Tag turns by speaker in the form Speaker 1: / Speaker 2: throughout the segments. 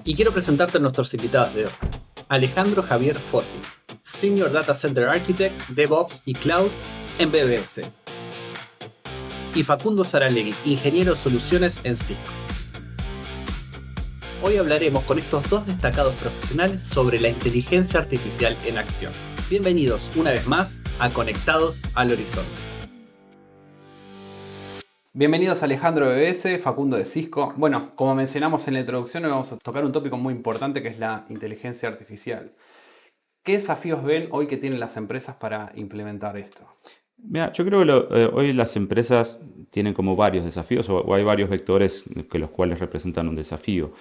Speaker 1: Y quiero presentarte a nuestros invitados de hoy. Alejandro Javier Foti, Senior Data Center Architect, DevOps y Cloud en BBS. Y Facundo Saralegui, Ingeniero de Soluciones en Cisco. Hoy hablaremos con estos dos destacados profesionales sobre la inteligencia artificial en acción. Bienvenidos una vez más a Conectados al Horizonte.
Speaker 2: Bienvenidos Alejandro de BBS, Facundo de Cisco. Bueno, como mencionamos en la introducción, hoy vamos a tocar un tópico muy importante que es la inteligencia artificial. ¿Qué desafíos ven hoy que tienen las empresas para implementar esto?
Speaker 3: Mira, yo creo que hoy las empresas tienen como varios desafíos o hay varios vectores que los cuales representan un desafío.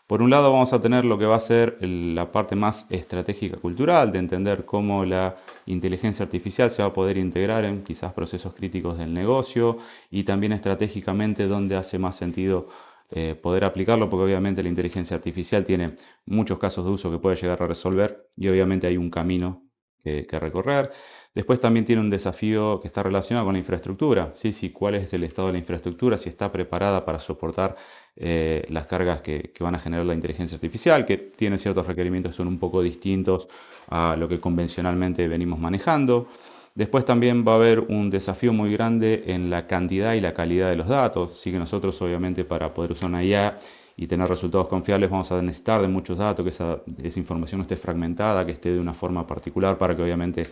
Speaker 3: Por un lado vamos a tener lo que va a ser la parte más estratégica cultural de entender cómo la inteligencia artificial se va a poder integrar en quizás procesos críticos del negocio y también estratégicamente dónde hace más sentido poder aplicarlo, porque obviamente la inteligencia artificial tiene muchos casos de uso que puede llegar a resolver y obviamente hay un camino que recorrer. Después también tiene un desafío que está relacionado con la infraestructura, ¿sí? Si cuál es el estado de la infraestructura, si está preparada para soportar las cargas que van a generar la inteligencia artificial, que tiene ciertos requerimientos que son un poco distintos a lo que convencionalmente venimos manejando. Después también va a haber un desafío muy grande en la cantidad y la calidad de los datos. Así que nosotros obviamente para poder usar una IA y tener resultados confiables vamos a necesitar de muchos datos, que esa información no esté fragmentada, que esté de una forma particular para que obviamente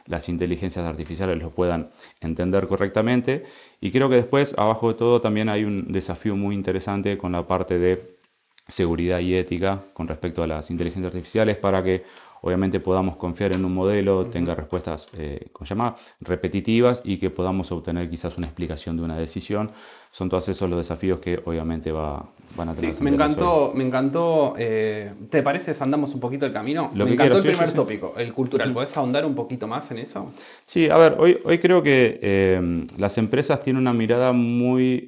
Speaker 3: las inteligencias artificiales lo puedan entender correctamente. Y creo que después, abajo de todo, también hay un desafío muy interesante con la parte de seguridad y ética con respecto a las inteligencias artificiales para que obviamente podamos confiar en un modelo, tenga respuestas repetitivas y que podamos obtener quizás una explicación de una decisión. Son todos esos los desafíos que obviamente van a tener
Speaker 2: Sí,
Speaker 3: las
Speaker 2: me
Speaker 3: empresas hoy.
Speaker 2: encantó. ¿Te parece si andamos un poquito el camino?
Speaker 3: Lo
Speaker 2: Me
Speaker 3: que
Speaker 2: encantó
Speaker 3: quieras,
Speaker 2: el
Speaker 3: sí, sí,
Speaker 2: primer
Speaker 3: sí.
Speaker 2: tópico, el cultural.
Speaker 3: Ujú.
Speaker 2: ¿Podés ahondar un poquito más en eso?
Speaker 3: Sí, a ver, hoy creo que las empresas tienen una mirada muy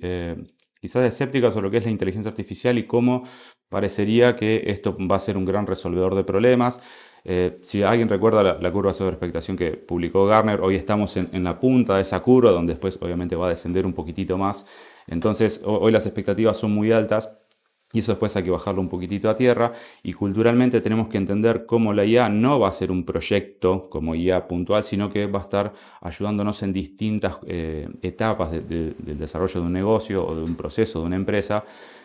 Speaker 3: quizás escéptica sobre lo que es la inteligencia artificial y cómo parecería que esto va a ser un gran resolvedor de problemas. Si alguien recuerda la curva sobre expectación que publicó Gartner, hoy estamos en la punta de esa curva, donde después obviamente va a descender un poquitito más. Entonces, hoy las expectativas son muy altas. Y eso después hay que bajarlo un poquitito a tierra y culturalmente tenemos que entender cómo la IA no va a ser un proyecto como IA puntual, sino que va a estar ayudándonos en distintas etapas del desarrollo de un negocio o de un proceso de una empresa.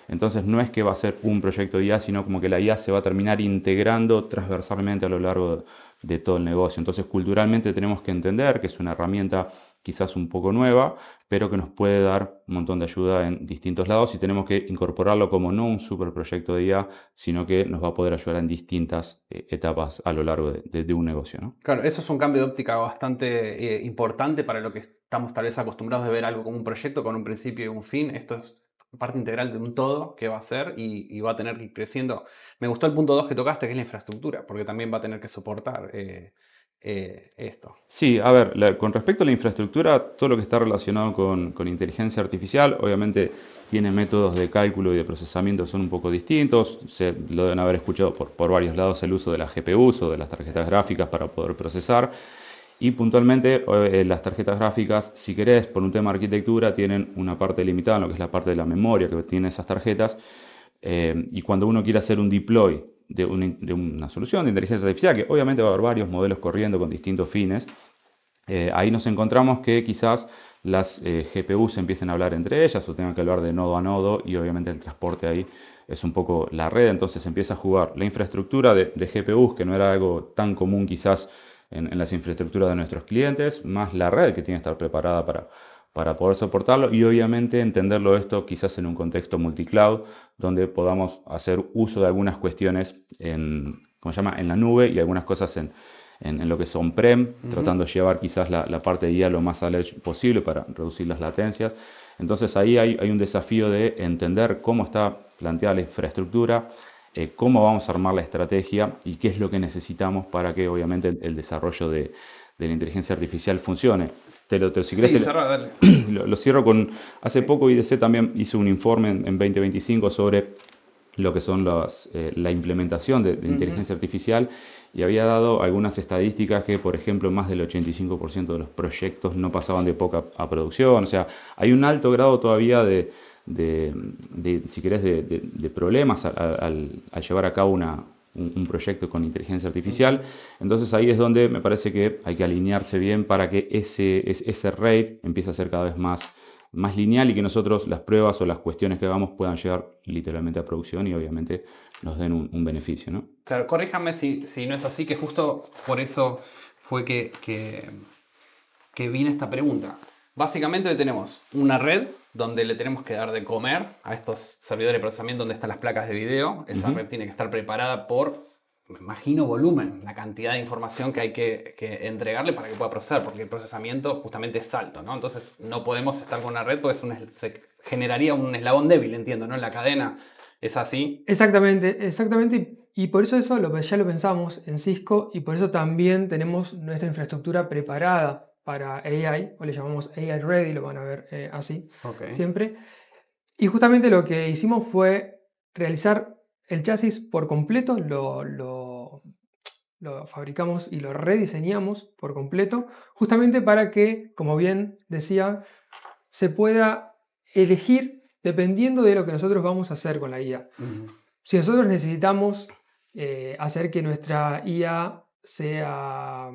Speaker 3: Entonces no es que va a ser un proyecto de IA, sino como que la IA se va a terminar integrando transversalmente a lo largo de todo el negocio. Entonces culturalmente tenemos que entender que es una herramienta quizás un poco nueva, pero que nos puede dar un montón de ayuda en distintos lados y tenemos que incorporarlo como no un super proyecto de IA, sino que nos va a poder ayudar en distintas etapas a lo largo de un negocio, ¿no?
Speaker 2: Claro, eso es un cambio de óptica bastante importante para lo que estamos tal vez acostumbrados de ver algo como un proyecto con un principio y un fin. Esto es parte integral de un todo que va a ser y va a tener que ir creciendo. Me gustó el punto 2 que tocaste, que es la infraestructura, porque también va a tener que soportar esto.
Speaker 3: Sí, a ver, con respecto a la infraestructura, todo lo que está relacionado con inteligencia artificial, obviamente tiene métodos de cálculo y de procesamiento que son un poco distintos. Lo deben haber escuchado por varios lados el uso de las GPUs o de las tarjetas gráficas para poder procesar. Y puntualmente las tarjetas gráficas, si querés, por un tema de arquitectura, tienen una parte limitada en lo que es la parte de la memoria que tienen esas tarjetas. Y cuando uno quiere hacer un deploy de una solución de inteligencia artificial, que obviamente va a haber varios modelos corriendo con distintos fines, ahí nos encontramos que quizás las GPUs empiecen a hablar entre ellas o tengan que hablar de nodo a nodo y obviamente el transporte ahí es un poco la red, entonces empieza a jugar la infraestructura de GPUs, que no era algo tan común quizás en las infraestructuras de nuestros clientes, más la red que tiene que estar preparada para poder soportarlo y obviamente entenderlo esto quizás en un contexto multicloud donde podamos hacer uso de algunas cuestiones ¿cómo se llama? En la nube y algunas cosas en lo que es on-prem, tratando de llevar quizás la parte de IA lo más a la edge posible para reducir las latencias. Entonces ahí hay un desafío de entender cómo está planteada la infraestructura, cómo vamos a armar la estrategia y qué es lo que necesitamos para que obviamente el desarrollo de la inteligencia artificial funcione. Si querés,
Speaker 2: Sí, cerra, dale.
Speaker 3: lo cierro con... Hace
Speaker 2: Sí.
Speaker 3: poco IDC también hizo un informe en 2025 sobre lo que son la implementación de
Speaker 2: Ujú.
Speaker 3: inteligencia artificial y había dado algunas estadísticas que, por ejemplo, más del 85% de los proyectos no pasaban de poca a producción. O sea, hay un alto grado todavía si querés, de problemas al llevar a cabo un proyecto con inteligencia artificial. Entonces ahí es donde me parece que hay que alinearse bien para que ese rate empiece a ser cada vez más lineal y que nosotros las pruebas o las cuestiones que hagamos puedan llegar literalmente a producción y obviamente nos den un beneficio, ¿no?
Speaker 2: Claro, corríjame si no es así, que justo por eso fue que viene esta pregunta. Básicamente tenemos una red donde le tenemos que dar de comer a estos servidores de procesamiento donde están las placas de video. Esa red tiene que estar preparada por, me imagino, volumen, la cantidad de información que hay que entregarle para que pueda procesar, porque el procesamiento justamente es alto, ¿no? Entonces no podemos estar con una red porque se generaría un eslabón débil, entiendo, ¿no? En la cadena. ¿Es así?
Speaker 4: Exactamente, exactamente. Y por eso ya lo pensamos en Cisco y por eso también tenemos nuestra infraestructura preparada para AI, o le llamamos AI Ready, lo van a ver así siempre. Y justamente lo que hicimos fue realizar el chasis por completo, lo fabricamos y lo rediseñamos por completo, justamente para que, como bien decía, se pueda elegir dependiendo de lo que nosotros vamos a hacer con la IA. Si nosotros necesitamos hacer que nuestra IA sea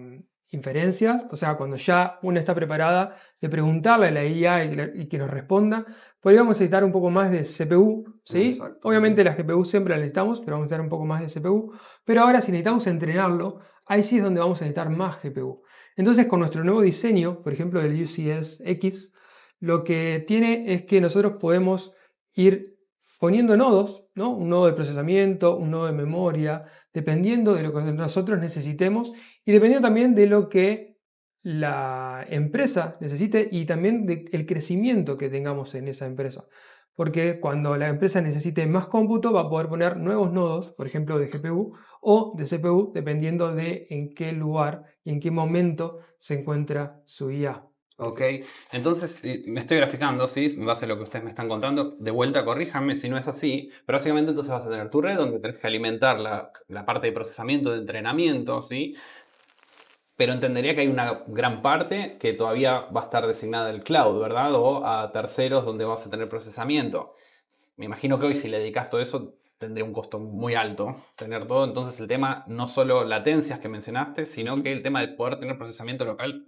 Speaker 4: inferencias, o sea, cuando ya una está preparada, de preguntarle a la IA y que nos responda, podríamos necesitar un poco más de CPU, ¿sí? Obviamente la GPU siempre la necesitamos, pero vamos a necesitar un poco más de CPU. Pero ahora si necesitamos entrenarlo, ahí sí es donde vamos a necesitar más GPU. Entonces con nuestro nuevo diseño, por ejemplo del UCS X, lo que tiene es que nosotros podemos ir poniendo nodos, ¿no? Un nodo de procesamiento, un nodo de memoria, dependiendo de lo que nosotros necesitemos y dependiendo también de lo que la empresa necesite y también del crecimiento que tengamos en esa empresa. Porque cuando la empresa necesite más cómputo va a poder poner nuevos nodos, por ejemplo de GPU o de CPU, dependiendo de en qué lugar y en qué momento se encuentra su IA.
Speaker 2: Ok, entonces me estoy graficando, ¿sí? En base a lo que ustedes me están contando. De vuelta, corríjanme si no es así. Pero básicamente entonces vas a tener tu red donde tenés que alimentar la parte de procesamiento, de entrenamiento, ¿sí? Pero entendería que hay una gran parte que todavía va a estar designada al cloud, ¿verdad? O a terceros donde vas a tener procesamiento. Me imagino que hoy si le dedicas todo eso tendría un costo muy alto tener todo. Entonces el tema, no solo latencias que mencionaste, sino que el tema de poder tener procesamiento local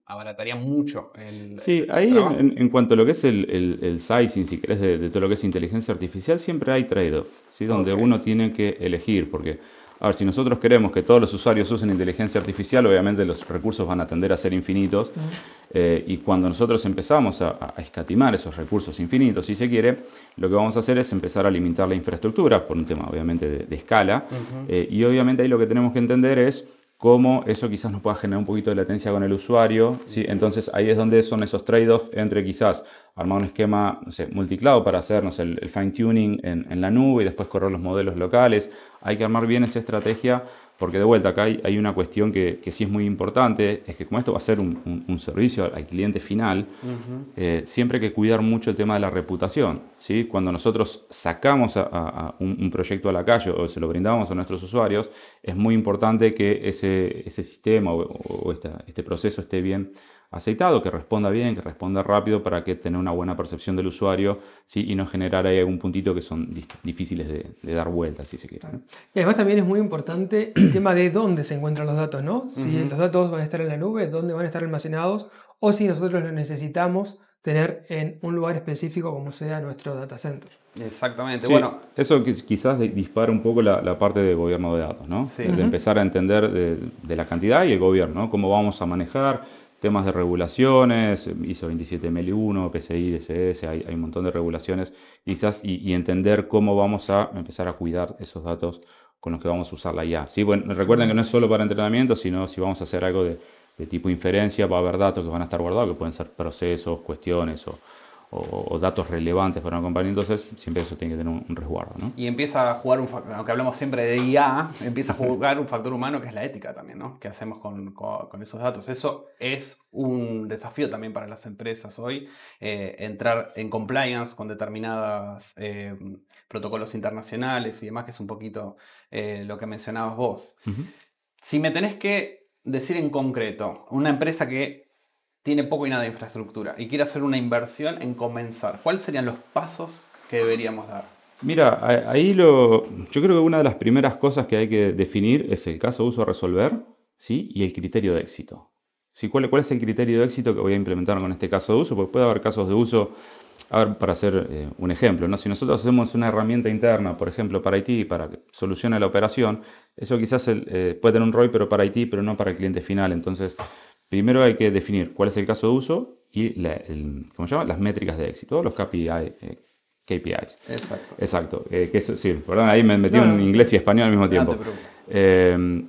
Speaker 2: abarataría mucho el
Speaker 3: Sí, ahí
Speaker 2: trabajo.
Speaker 3: en cuanto a lo que es el sizing, si querés, de todo lo que es inteligencia artificial, siempre hay trade-off, ¿sí? Donde
Speaker 2: Ok.
Speaker 3: uno tiene que elegir, porque, a ver, si nosotros queremos que todos los usuarios usen inteligencia artificial, obviamente los recursos van a tender a ser infinitos, y cuando nosotros empezamos a escatimar esos recursos infinitos, si se quiere, lo que vamos a hacer es empezar a limitar la infraestructura, por un tema obviamente de escala, y obviamente ahí lo que tenemos que entender es cómo eso quizás nos pueda generar un poquito de latencia con el usuario, ¿sí? Entonces ahí es donde son esos trade-offs entre quizás armar un esquema, no sé, multicloud para hacer, no sé, el fine tuning en la nube y después correr los modelos locales. Hay que armar bien esa estrategia porque de vuelta acá hay una cuestión que sí es muy importante, es que como esto va a ser un servicio al cliente final, siempre hay que cuidar mucho el tema de la reputación, ¿sí? Cuando nosotros sacamos a un proyecto a la calle o se lo brindamos a nuestros usuarios, es muy importante que ese sistema o este proceso esté bien aceitado, que responda bien, que responda rápido para que tenga una buena percepción del usuario, ¿sí? Y no generar ahí algún puntito que son difíciles de dar vueltas, si se quiere, ¿no?
Speaker 4: Y además también es muy importante el tema de dónde se encuentran los datos, ¿no? Si los datos van a estar en la nube, dónde van a estar almacenados, o si nosotros los necesitamos tener en un lugar específico como sea nuestro data center.
Speaker 2: Exactamente.
Speaker 3: Sí,
Speaker 2: Bueno,
Speaker 3: eso quizás dispara un poco la parte de gobierno de datos, ¿no?
Speaker 2: sí.
Speaker 3: De empezar a entender de la cantidad y el gobierno, ¿no? Cómo vamos a manejar temas de regulaciones, ISO 27001, PCI DSS, hay un montón de regulaciones, quizás, y entender cómo vamos a empezar a cuidar esos datos con los que vamos a usar la IA. Sí, bueno, recuerden que no es solo para entrenamiento, sino si vamos a hacer algo de tipo inferencia, va a haber datos que van a estar guardados, que pueden ser procesos, cuestiones o datos relevantes para una compañía, entonces siempre eso tiene que tener un resguardo, ¿no?
Speaker 2: Y empieza a jugar aunque hablamos siempre de IA, empieza a jugar un factor humano que es la ética también, ¿no? ¿Qué hacemos con esos datos? Eso es un desafío también para las empresas hoy, entrar en compliance con determinados protocolos internacionales y demás, que es un poquito lo que mencionabas vos. Si me tenés que decir en concreto, una empresa que tiene poco y nada de infraestructura y quiere hacer una inversión en comenzar, ¿cuáles serían los pasos que deberíamos dar?
Speaker 3: Mira, yo creo que una de las primeras cosas que hay que definir es el caso de uso a resolver, ¿sí? Y el criterio de éxito. ¿Sí? ¿Cuál es el criterio de éxito que voy a implementar con este caso de uso? Porque puede haber casos de uso, a ver, para hacer un ejemplo, ¿no? Si nosotros hacemos una herramienta interna, por ejemplo, para IT, para que solucione la operación, eso quizás puede tener un ROI, pero para IT, pero no para el cliente final. Entonces, primero hay que definir cuál es el caso de uso y ¿cómo se llama? Las métricas de éxito, los KPIs.
Speaker 2: Exacto.
Speaker 3: Exacto. Sí, perdón, ahí me metí
Speaker 4: No,
Speaker 3: en
Speaker 4: no.
Speaker 3: inglés y español al mismo
Speaker 2: No
Speaker 3: tiempo.
Speaker 2: te preocupes.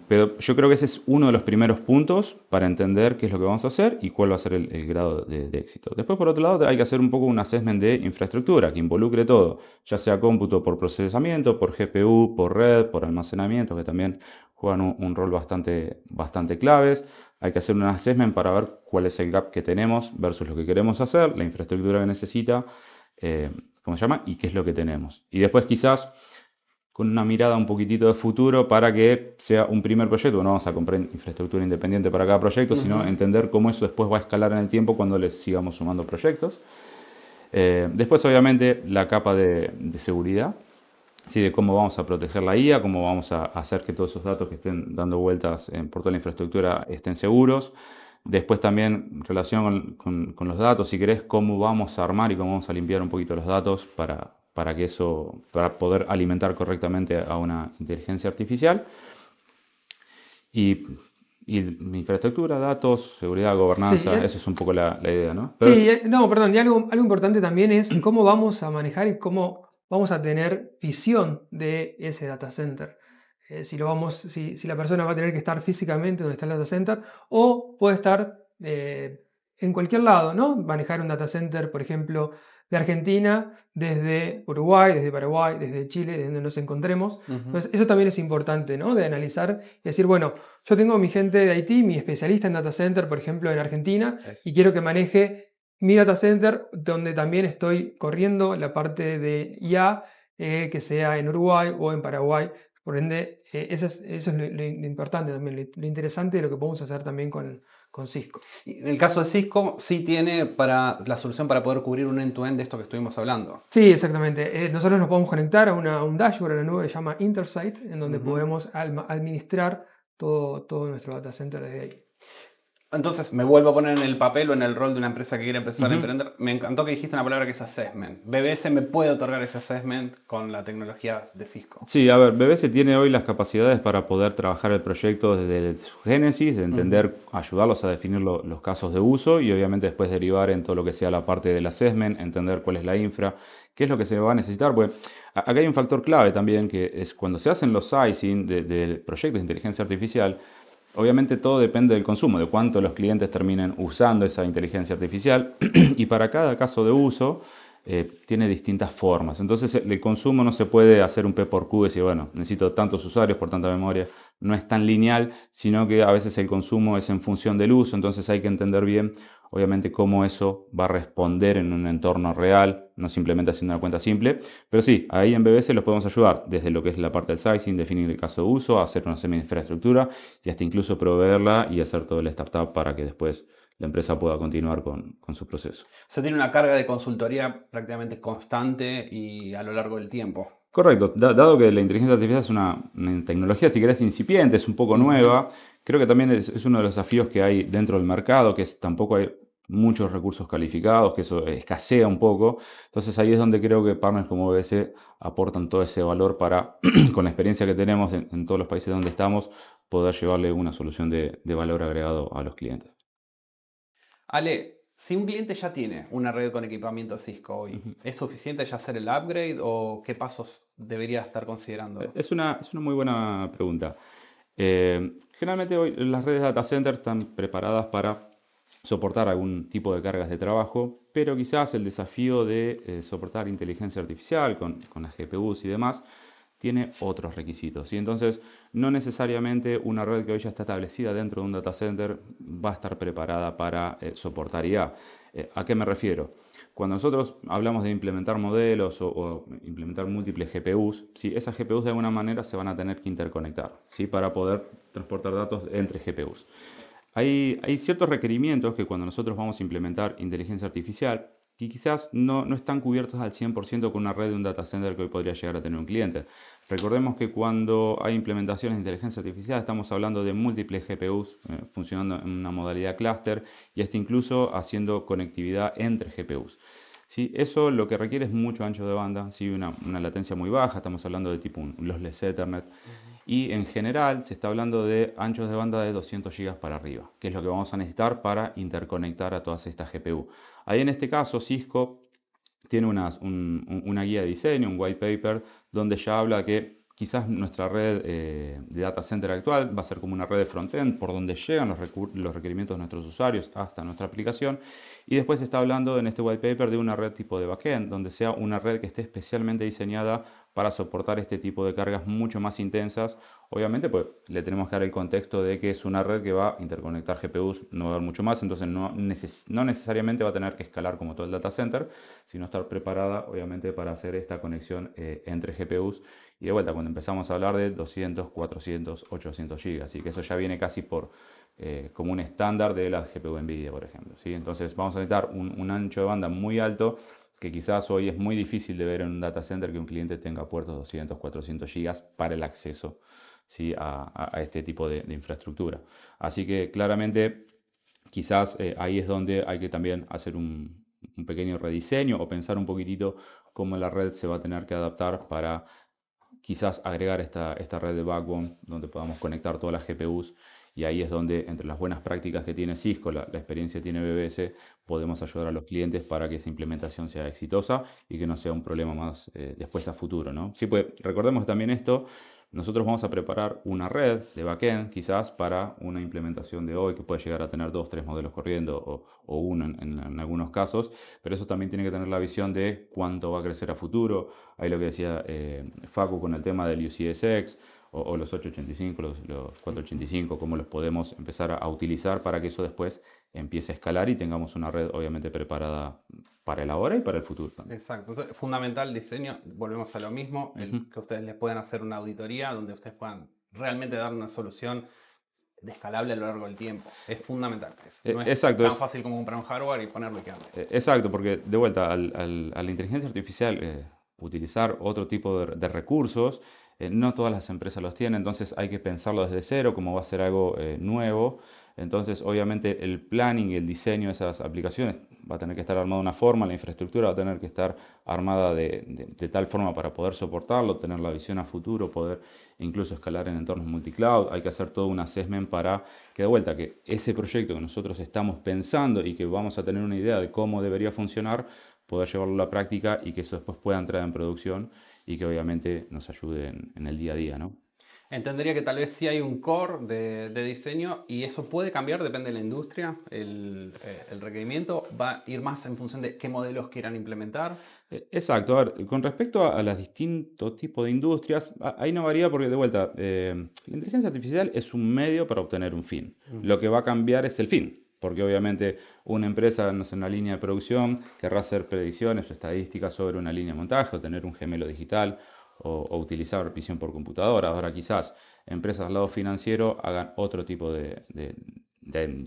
Speaker 3: Pero yo creo que ese es uno de los primeros puntos para entender qué es lo que vamos a hacer y cuál va a ser el grado de éxito. Después, por otro lado, hay que hacer un poco un assessment de infraestructura que involucre todo, ya sea cómputo por procesamiento, por GPU, por red, por almacenamiento, que también juegan un rol bastante claves. Hay que hacer un assessment para ver cuál es el gap que tenemos versus lo que queremos hacer, la infraestructura que necesita, ¿cómo se llama? Y qué es lo que tenemos. Y después quizás con una mirada un poquitito de futuro para que sea un primer proyecto. No vamos a comprar infraestructura independiente para cada proyecto, sino entender cómo eso después va a escalar en el tiempo cuando les sigamos sumando proyectos. Después, obviamente, la capa de seguridad, ¿sí? De cómo vamos a proteger la IA, cómo vamos a hacer que todos esos datos que estén dando vueltas por toda la infraestructura estén seguros. Después también, en relación con los datos, si querés, cómo vamos a armar y cómo vamos a limpiar un poquito los datos para poder alimentar correctamente a una inteligencia artificial. Y infraestructura, datos, seguridad, gobernanza, eso es un poco la idea, ¿no? Pero
Speaker 4: Sí, no, perdón, y algo importante también es cómo vamos a manejar y cómo vamos a tener visión de ese data center. Si la persona va a tener que estar físicamente donde está el data center o puede estar en cualquier lado, ¿no? Manejar un data center, por ejemplo, de Argentina, desde Uruguay, desde Paraguay, desde Chile, desde donde nos encontremos. Entonces, eso también es importante, ¿no? De analizar y decir, bueno, yo tengo mi gente de IT, mi especialista en data center, por ejemplo, en Argentina, y quiero que maneje mi data center, donde también estoy corriendo la parte de IA, que sea en Uruguay o en Paraguay. Por ende, eso es lo importante también, lo interesante de lo que podemos hacer también con Cisco.
Speaker 2: Y en el caso de Cisco, sí tiene la solución para poder cubrir un end-to-end de esto que estuvimos hablando.
Speaker 4: Sí, exactamente. Nosotros nos podemos conectar a un dashboard, a la nube que se llama Intersight, en donde podemos administrar todo nuestro data center desde ahí.
Speaker 2: Entonces me vuelvo a poner en el papel o en el rol de una empresa que quiere empezar a emprender. Me encantó que dijiste una palabra que es assessment. BBS me puede otorgar ese assessment con la tecnología de Cisco.
Speaker 3: sí, a ver, BBS tiene hoy las capacidades para poder trabajar el proyecto desde su génesis, de entender, ayudarlos a definir los casos de uso y obviamente después derivar en todo lo que sea la parte del assessment, entender cuál es la infra, qué es lo que se va a necesitar. Porque acá hay un factor clave también que es cuando se hacen los sizing de proyectos de inteligencia artificial. Obviamente todo depende del consumo, de cuánto los clientes terminen usando esa inteligencia artificial y para cada caso de uso tiene distintas formas. Entonces el consumo no se puede hacer un P por Q y decir, bueno, necesito tantos usuarios por tanta memoria. No es tan lineal, sino que a veces el consumo es en función del uso, entonces hay que entender bien, obviamente, cómo eso va a responder en un entorno real, no simplemente haciendo una cuenta simple. Pero sí, ahí en BBS los podemos ayudar desde lo que es la parte del sizing, definir el caso de uso, hacer una semi-infraestructura y hasta incluso proveerla y hacer todo el startup para que después la empresa pueda continuar con su proceso.
Speaker 2: Se tiene una carga de consultoría prácticamente constante y a lo largo del tiempo.
Speaker 3: Correcto, dado que la inteligencia artificial es una tecnología, si querés, incipiente, es un poco nueva, creo que también es uno de los desafíos que hay dentro del mercado, que tampoco hay muchos recursos calificados, que eso escasea un poco. Entonces ahí es donde creo que partners como BBS aportan todo ese valor para, con la experiencia que tenemos en todos los países donde estamos, poder llevarle una solución de valor agregado a los clientes.
Speaker 2: Ale, si un cliente ya tiene una red con equipamiento Cisco hoy, ¿es suficiente ya hacer el upgrade o qué pasos debería estar considerando?
Speaker 3: Es una muy buena pregunta. Generalmente hoy las redes de data center están preparadas para soportar algún tipo de cargas de trabajo, pero quizás el desafío de soportar inteligencia artificial con las GPUs y demás tiene otros requisitos. Y entonces no necesariamente una red que hoy ya está establecida dentro de un data center va a estar preparada para soportar IA. ¿A qué me refiero? Cuando nosotros hablamos de implementar modelos o implementar múltiples GPUs, ¿sí? Esas GPUs de alguna manera se van a tener que interconectar, ¿sí? Para poder transportar datos entre GPUs. Hay ciertos requerimientos que cuando nosotros vamos a implementar inteligencia artificial, que quizás no están cubiertos al 100% con una red de un data center que hoy podría llegar a tener un cliente. Recordemos que cuando hay implementaciones de inteligencia artificial estamos hablando de múltiples GPUs funcionando en una modalidad clúster y incluso haciendo conectividad entre GPUs. ¿Sí? Eso lo que requiere es mucho ancho de banda, ¿sí? Una latencia muy baja, estamos hablando de tipo un lossless Ethernet. Y en general se está hablando de anchos de banda de 200 GB para arriba, que es lo que vamos a necesitar para interconectar a todas estas GPU. Ahí en este caso Cisco tiene una guía de diseño, un white paper, donde ya habla que quizás nuestra red de data center actual va a ser como una red de frontend por donde llegan los requerimientos de nuestros usuarios hasta nuestra aplicación. Y después se está hablando en este white paper de una red tipo de backend, donde sea una red que esté especialmente diseñada para soportar este tipo de cargas mucho más intensas. Obviamente, pues le tenemos que dar el contexto de que es una red que va a interconectar GPUs, no va a haber mucho más, entonces no necesariamente va a tener que escalar como todo el data center, sino estar preparada, obviamente, para hacer esta conexión entre GPUs. Y de vuelta, cuando empezamos a hablar de 200, 400, 800 GB, así que eso ya viene casi como un estándar de la GPU NVIDIA, por ejemplo, ¿sí? Entonces vamos a necesitar un ancho de banda muy alto, que quizás hoy es muy difícil de ver en un data center que un cliente tenga puertos 200, 400 GB para el acceso, ¿sí? a este tipo de infraestructura. Así que claramente quizás ahí es donde hay que también hacer un pequeño rediseño o pensar un poquitito cómo la red se va a tener que adaptar para quizás agregar esta red de backbone donde podamos conectar todas las GPUs. Y ahí es donde, entre las buenas prácticas que tiene Cisco, la experiencia que tiene BBS, podemos ayudar a los clientes para que esa implementación sea exitosa y que no sea un problema más después a futuro, ¿no? Sí, pues recordemos también esto, nosotros vamos a preparar una red de backend quizás para una implementación de hoy que puede llegar a tener 2, 3 modelos corriendo o uno en algunos casos, pero eso también tiene que tener la visión de cuánto va a crecer a futuro. Ahí lo que decía Facu con el tema del UCSX o los 885, los 485, cómo los podemos empezar a utilizar para que eso después empiece a escalar y tengamos una red obviamente preparada para el ahora y para el futuro también.
Speaker 2: Exacto. Entonces, fundamental diseño, volvemos a lo mismo, que ustedes les puedan hacer una auditoría donde ustedes puedan realmente dar una solución escalable a lo largo del tiempo. Es fundamental eso. No es
Speaker 3: Exacto,
Speaker 2: tan fácil como comprar un hardware y ponerlo y que ande.
Speaker 3: Exacto, porque de vuelta a la inteligencia artificial, utilizar otro tipo de recursos, no todas las empresas los tienen, entonces hay que pensarlo desde cero, como va a ser algo nuevo. Entonces, obviamente, el planning y el diseño de esas aplicaciones va a tener que estar armado de una forma, la infraestructura va a tener que estar armada de tal forma para poder soportarlo, tener la visión a futuro, poder incluso escalar en entornos multicloud. Hay que hacer todo un assessment para que, de vuelta, que ese proyecto que nosotros estamos pensando y que vamos a tener una idea de cómo debería funcionar, poder llevarlo a la práctica y que eso después pueda entrar en producción y que obviamente nos ayude en el día a día, ¿no?
Speaker 2: Entendería que tal vez sí hay un core de diseño y eso puede cambiar, depende de la industria. El requerimiento va a ir más en función de qué modelos quieran implementar.
Speaker 3: Exacto, a ver, con respecto a los distintos tipos de industrias, ahí no varía porque de vuelta, la inteligencia artificial es un medio para obtener un fin. Lo que va a cambiar es el fin. Porque obviamente una empresa, no sé, en una línea de producción querrá hacer predicciones o estadísticas sobre una línea de montaje o tener un gemelo digital o utilizar visión por computadora. Ahora quizás empresas al lado financiero hagan otro tipo de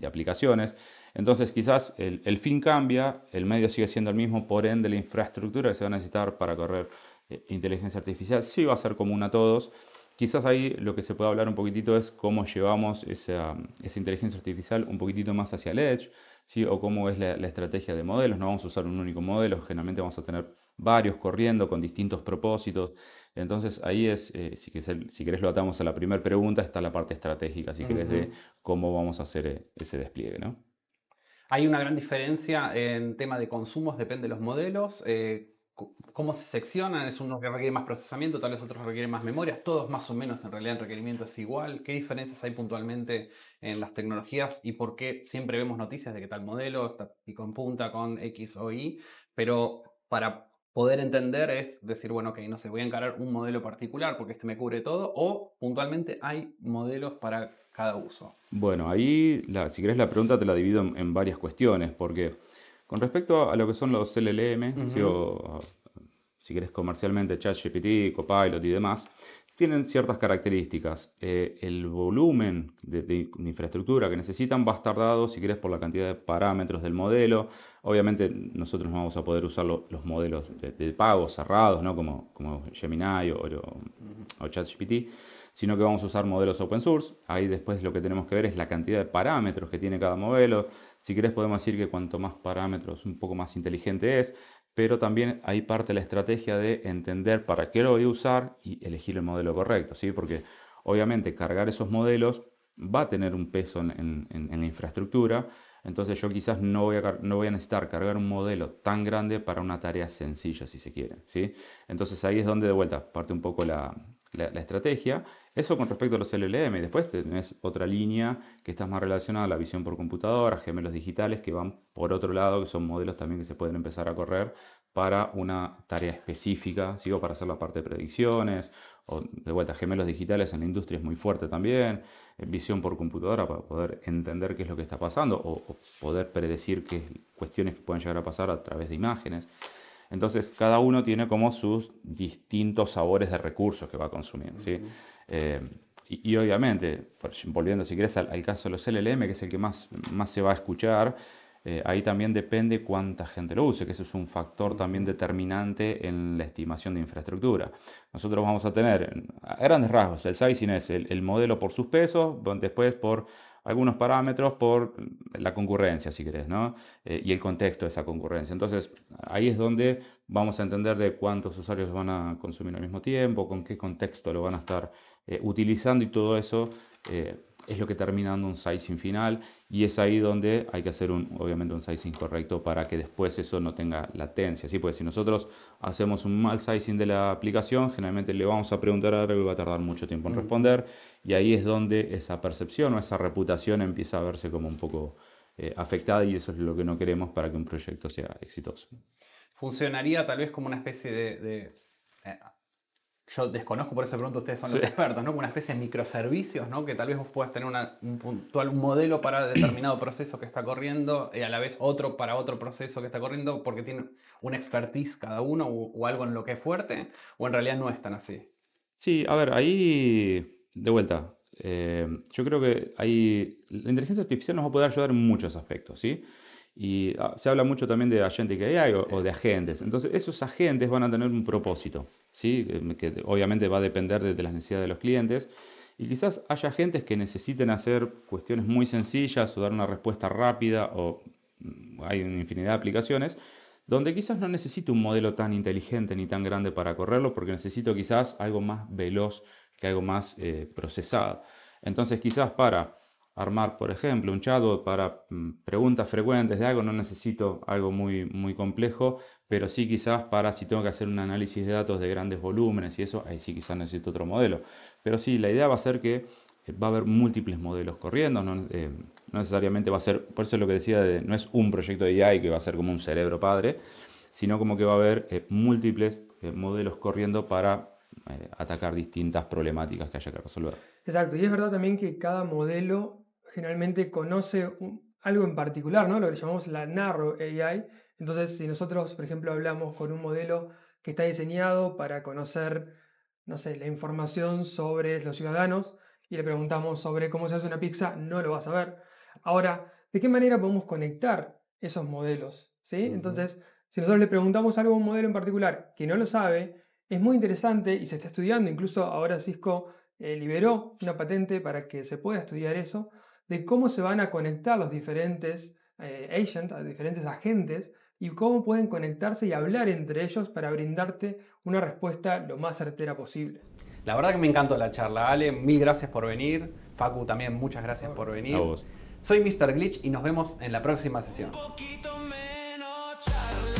Speaker 3: aplicaciones. Entonces quizás el fin cambia, el medio sigue siendo el mismo, por ende la infraestructura que se va a necesitar para correr inteligencia artificial sí va a ser común a todos. Quizás ahí lo que se puede hablar un poquitito es cómo llevamos esa inteligencia artificial un poquitito más hacia el edge, ¿sí? O cómo es la estrategia de modelos. No vamos a usar un único modelo, generalmente vamos a tener varios corriendo con distintos propósitos. Entonces ahí es, si querés lo atamos a la primera pregunta, está la parte estratégica, si querés, de cómo vamos a hacer ese despliegue, ¿no?
Speaker 2: Hay una gran diferencia en tema de consumos, depende de los modelos. ¿Cómo se seccionan? Es uno que requiere más procesamiento, tal vez otros requieren más memoria. Todos más o menos en realidad el requerimiento es igual. ¿Qué diferencias hay puntualmente en las tecnologías y por qué siempre vemos noticias de que tal modelo está pico en punta con X o Y? Pero para poder entender es decir, bueno, ok, no sé, voy a encarar un modelo particular porque este me cubre todo, o puntualmente hay modelos para cada uso.
Speaker 3: Bueno, ahí, si querés la pregunta te la divido en varias cuestiones, porque con respecto a lo que son los LLM, ¿sí? Si querés comercialmente ChatGPT, Copilot y demás, tienen ciertas características. El volumen de infraestructura que necesitan va a estar dado, si querés, por la cantidad de parámetros del modelo. Obviamente nosotros no vamos a poder usar los modelos de pago cerrados, ¿no? como Gemini o ChatGPT, sino que vamos a usar modelos open source. Ahí después lo que tenemos que ver es la cantidad de parámetros que tiene cada modelo. Si querés podemos decir que cuanto más parámetros, un poco más inteligente es, pero también hay parte de la estrategia de entender para qué lo voy a usar y elegir el modelo correcto, ¿sí? Porque obviamente cargar esos modelos va a tener un peso en la infraestructura, entonces yo quizás no voy a necesitar cargar un modelo tan grande para una tarea sencilla, si se quiere, ¿sí? Entonces ahí es donde de vuelta parte un poco la estrategia. Eso con respecto a los LLM. Después tenés otra línea que está más relacionada a la visión por computadora, gemelos digitales, que van por otro lado, que son modelos también que se pueden empezar a correr para una tarea específica, ¿sí? O para hacer la parte de predicciones, o de vuelta, gemelos digitales en la industria es muy fuerte también, visión por computadora para poder entender qué es lo que está pasando, o poder predecir qué cuestiones que pueden llegar a pasar a través de imágenes. Entonces, cada uno tiene como sus distintos sabores de recursos que va a consumir, ¿sí? Y obviamente, volviendo si querés al caso de los LLM, que es el que más se va a escuchar, ahí también depende cuánta gente lo use, que eso es un factor también determinante en la estimación de infraestructura. Nosotros vamos a tener, a grandes rasgos, el sizing es el modelo por sus pesos, después por algunos parámetros por la concurrencia, si querés, ¿no? Y el contexto de esa concurrencia. Entonces, ahí es donde vamos a entender de cuántos usuarios lo van a consumir al mismo tiempo, con qué contexto lo van a estar utilizando, y todo eso es lo que termina dando un sizing final, y es ahí donde hay que hacer obviamente un sizing correcto para que después eso no tenga latencia, ¿sí? Porque si nosotros hacemos un mal sizing de la aplicación, generalmente le vamos a preguntar algo y va a tardar mucho tiempo en responder, y ahí es donde esa percepción o esa reputación empieza a verse como un poco afectada, y eso es lo que no queremos para que un proyecto sea exitoso.
Speaker 2: Funcionaría tal vez como una especie yo desconozco, por eso de pronto ustedes son los expertos, ¿no? Como una especie de microservicios, ¿no? Que tal vez vos puedas tener un modelo para determinado proceso que está corriendo y a la vez otro para otro proceso que está corriendo, porque tiene una expertise cada uno o algo en lo que es fuerte, o en realidad no es tan así.
Speaker 3: Sí, a ver, ahí de vuelta, yo creo que la inteligencia artificial nos va a poder ayudar en muchos aspectos, ¿sí? Y se habla mucho también de agentic AI o de agentes. Entonces, esos agentes van a tener un propósito, ¿sí? Que obviamente va a depender de las necesidades de los clientes. Y quizás haya agentes que necesiten hacer cuestiones muy sencillas o dar una respuesta rápida, o hay una infinidad de aplicaciones donde quizás no necesito un modelo tan inteligente ni tan grande para correrlo, porque necesito quizás algo más veloz que algo más procesado. Entonces, quizás para armar, por ejemplo, un chatbot para preguntas frecuentes de algo, no necesito algo muy complejo, pero sí quizás para si tengo que hacer un análisis de datos de grandes volúmenes y eso, ahí sí quizás necesito otro modelo. Pero sí, la idea va a ser que va a haber múltiples modelos corriendo, no necesariamente va a ser, por eso es lo que decía, no es un proyecto de AI que va a ser como un cerebro padre, sino como que va a haber múltiples modelos corriendo para atacar distintas problemáticas que haya que resolver.
Speaker 4: Exacto, y es verdad también que cada modelo generalmente conoce algo en particular, ¿no? Lo que llamamos la narrow AI. Entonces, si nosotros, por ejemplo, hablamos con un modelo que está diseñado para conocer, no sé, la información sobre los ciudadanos y le preguntamos sobre cómo se hace una pizza, no lo va a saber. Ahora, ¿de qué manera podemos conectar esos modelos? ¿Sí? Entonces, si nosotros le preguntamos algo a un modelo en particular que no lo sabe, es muy interesante y se está estudiando. Incluso ahora Cisco liberó una patente para que se pueda estudiar eso, de cómo se van a conectar los diferentes diferentes agentes, y cómo pueden conectarse y hablar entre ellos para brindarte una respuesta lo más certera posible.
Speaker 2: La verdad que me encantó la charla, Ale. Mil gracias por venir. Facu, también muchas gracias por venir.
Speaker 3: A vos.
Speaker 2: Soy Mr. Glitch y nos vemos en la próxima sesión.
Speaker 5: Un poquito menos charla.